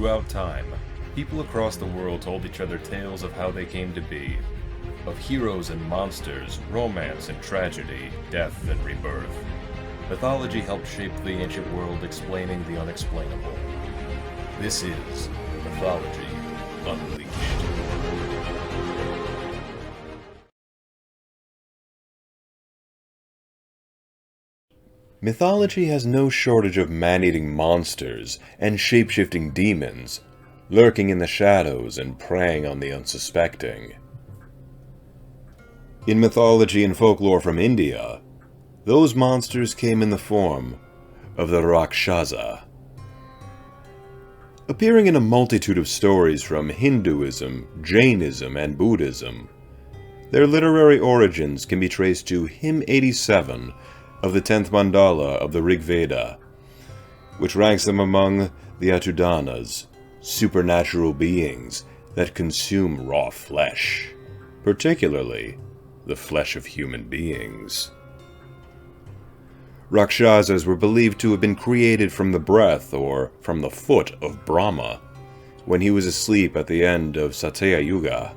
Throughout time, people across the world told each other tales of how they came to be, of heroes and monsters, romance and tragedy, death and rebirth. Mythology helped shape the ancient world, explaining the unexplainable. This is Mythology Unleashed. Mythology has no shortage of man-eating monsters and shape-shifting demons, lurking in the shadows and preying on the unsuspecting. In mythology and folklore from India, those monsters came in the form of the Rakshasa. Appearing in a multitude of stories from Hinduism, Jainism, and Buddhism, their literary origins can be traced to Hymn 87 of the 10th mandala of the Rig Veda, which ranks them among the Atudanas, supernatural beings that consume raw flesh, particularly the flesh of human beings. Rakshasas were believed to have been created from the breath or from the foot of Brahma when he was asleep at the end of Satya Yuga.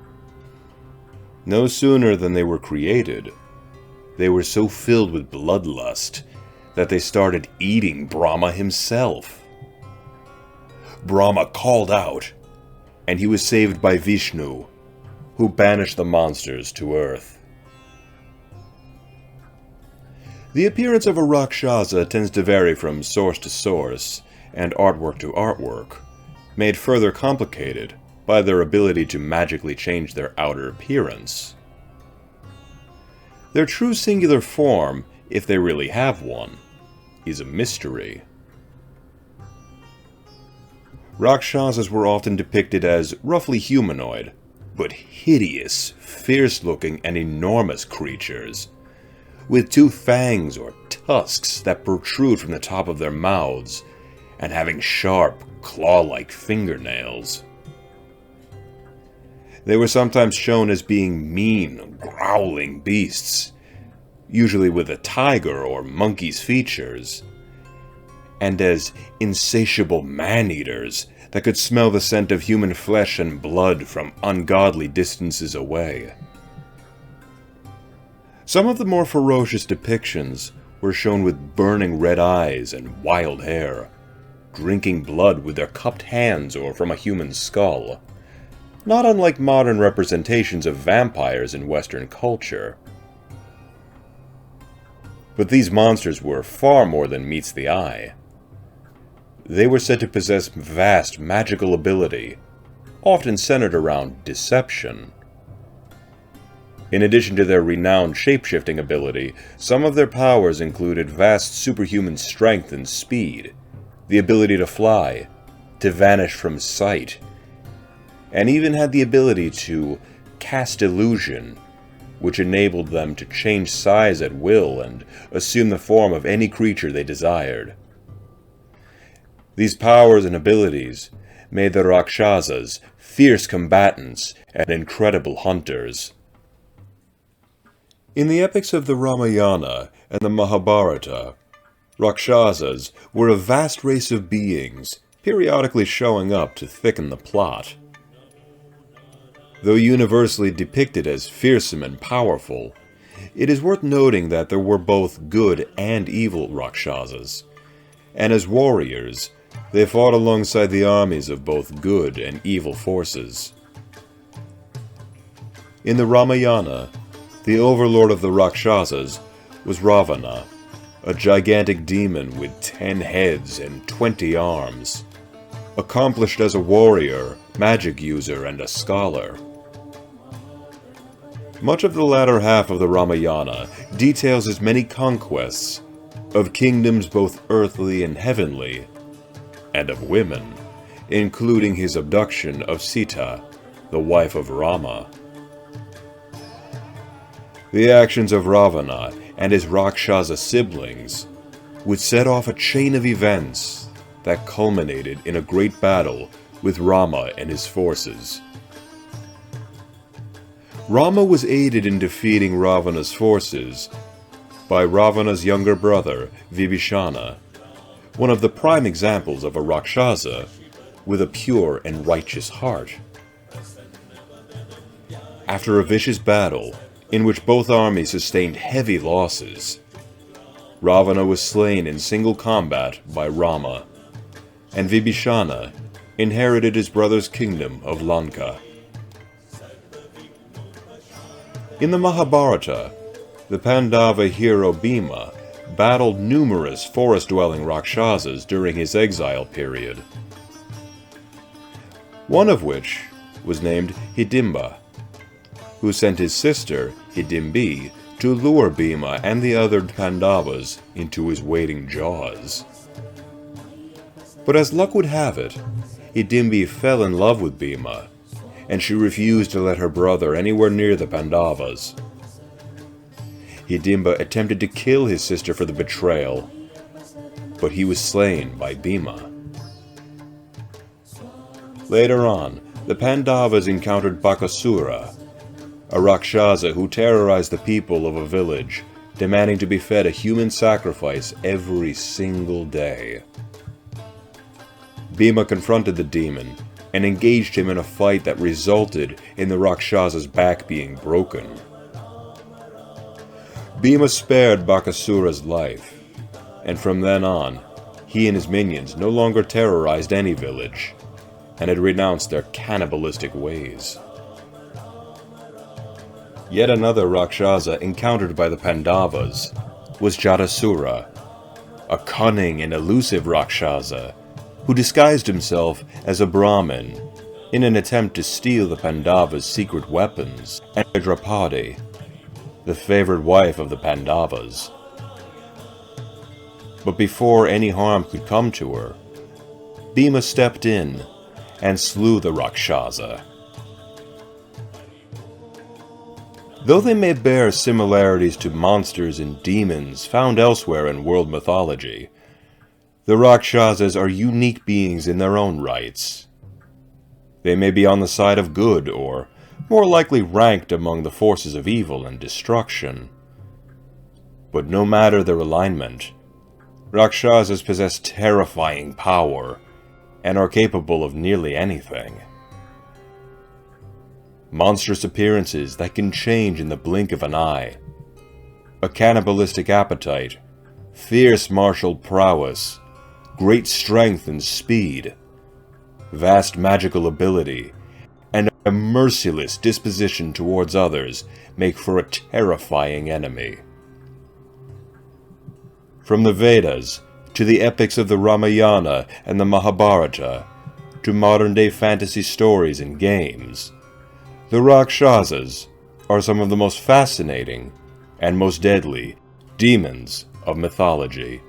No sooner than they were created, they were so filled with bloodlust that they started eating Brahma himself. Brahma called out, and he was saved by Vishnu, who banished the monsters to earth. The appearance of a Rakshasa tends to vary from source to source and artwork to artwork, made further complicated by their ability to magically change their outer appearance. Their true singular form, if they really have one, is a mystery. Rakshasas were often depicted as roughly humanoid, but hideous, fierce-looking, and enormous creatures, with 2 fangs or tusks that protrude from the top of their mouths, and having sharp, claw-like fingernails. They were sometimes shown as being mean, growling beasts, usually with a tiger or monkey's features, and as insatiable man-eaters that could smell the scent of human flesh and blood from ungodly distances away. Some of the more ferocious depictions were shown with burning red eyes and wild hair, drinking blood with their cupped hands or from a human skull, not unlike modern representations of vampires in Western culture. But these monsters were far more than meets the eye. They were said to possess vast magical ability, often centered around deception. In addition to their renowned shape-shifting ability, some of their powers included vast superhuman strength and speed, the ability to fly, to vanish from sight, and even had the ability to cast illusion, which enabled them to change size at will and assume the form of any creature they desired. These powers and abilities made the Rakshasas fierce combatants and incredible hunters. In the epics of the Ramayana and the Mahabharata, Rakshasas were a vast race of beings, periodically showing up to thicken the plot. Though universally depicted as fearsome and powerful, it is worth noting that there were both good and evil Rakshasas, and as warriors, they fought alongside the armies of both good and evil forces. In the Ramayana, the overlord of the Rakshasas was Ravana, a gigantic demon with 10 heads and 20 arms, accomplished as a warrior, magic user, and a scholar. Much of the latter half of the Ramayana details his many conquests of kingdoms both earthly and heavenly, and of women, including his abduction of Sita, the wife of Rama. The actions of Ravana and his Rakshasa siblings would set off a chain of events that culminated in a great battle with Rama and his forces. Rama was aided in defeating Ravana's forces by Ravana's younger brother, Vibhishana, one of the prime examples of a Rakshasa with a pure and righteous heart. After a vicious battle, in which both armies sustained heavy losses, Ravana was slain in single combat by Rama, and Vibhishana inherited his brother's kingdom of Lanka. In the Mahabharata, the Pandava hero Bhima battled numerous forest-dwelling Rakshasas during his exile period, one of which was named Hidimba, who sent his sister, Hidimbi, to lure Bhima and the other Pandavas into his waiting jaws. But as luck would have it, Hidimbi fell in love with Bhima, and she refused to let her brother anywhere near the Pandavas. Hidimba attempted to kill his sister for the betrayal, but he was slain by Bhima. Later on, the Pandavas encountered Bakasura, a Rakshasa who terrorized the people of a village, demanding to be fed a human sacrifice every single day. Bhima confronted the demon and engaged him in a fight that resulted in the Rakshasa's back being broken. Bhima spared Bakasura's life, and from then on, he and his minions no longer terrorized any village, and had renounced their cannibalistic ways. Yet another Rakshasa encountered by the Pandavas was Jatasura, a cunning and elusive Rakshasa who disguised himself as a Brahmin in an attempt to steal the Pandavas' secret weapons, and Draupadi, the favored wife of the Pandavas. But before any harm could come to her, Bhima stepped in and slew the Rakshasa. Though they may bear similarities to monsters and demons found elsewhere in world mythology, the Rakshasas are unique beings in their own rights. They may be on the side of good, or more likely ranked among the forces of evil and destruction. But no matter their alignment, Rakshasas possess terrifying power and are capable of nearly anything. Monstrous appearances that can change in the blink of an eye, a cannibalistic appetite, fierce martial prowess, great strength and speed, vast magical ability, and a merciless disposition towards others make for a terrifying enemy. From the Vedas to the epics of the Ramayana and the Mahabharata, to modern-day fantasy stories and games, the Rakshasas are some of the most fascinating and most deadly demons of mythology.